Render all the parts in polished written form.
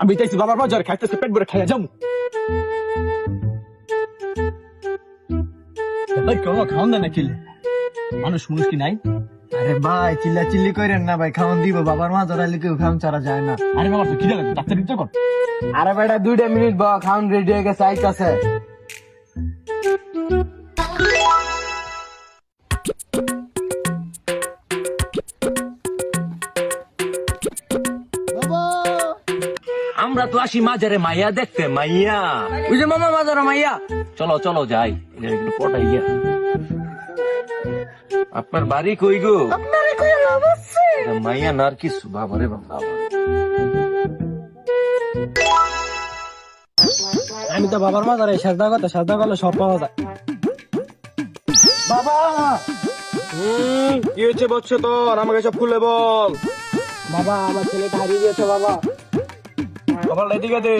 আমি চাইছি বাবার বাজার খাইতেছে পেট ভরে খাইয়া যাবো। ভাই কোনো খাওয়ান দেয় না খেলে মানুষ মানুষ কি নাই? আরে ভাই চিল্লা চিল্লি করেন না ভাই, খাওয়ান দিব। বাবার মা ধরাইলে কেউ খাওয়ান ছাড়া যায় না। আরে বাবা তো খিদে লাগে ডাক্তার দিতে কর। আরে বেটা 2 মিনিট বা খাওয়ান রেডি হয়ে গেছে, আইতাছে। আমরা তো আসি মাজারে মাইয়া দেখতে, মাইয়া ওই যে মামা মাজার মাইয়া। চলো চলো যাই, এদের একটু পটাই গিয়া। আপনার বাড়ি কই গো? এটা মাইয়া নার কিছু, বাবারে বাবা। আমি তো বাবার মাজারে সাজদা করলে সব পাওয়া যায়। বাবা কি হচ্ছে বলছে তোর? আমাকে সব খুলে বল। বাবা আমার ছেলেটা হারিয়ে গেছে বাবা। বাবার এদিকে দে,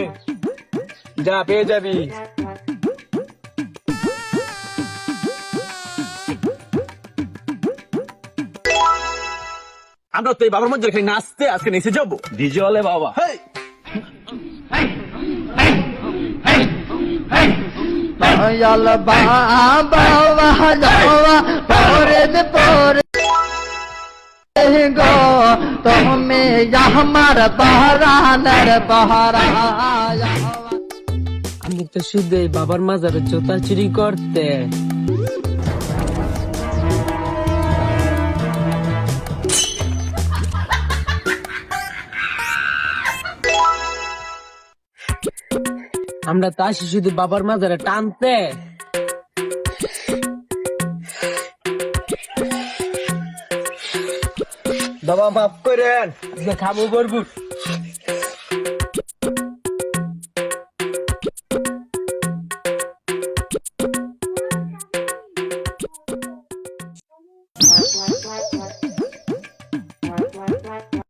যা পেয়ে যাবি। আমরা তো এই বাবার মধ্যে খালি নাচতে আজকে নিচে যাবো ডিজে হলে বাবা। দয়াল বাবা বাবা পরে পরে গো তুমি আমার পাহারানের পাহারা। আমি তো শুধু এই বাবার মাজারে জোতা চুরি করতে। আমরা তো আসি শুধু বাবার মাজারে টানতে। বাবা মাফ করেন, খাবো করবো।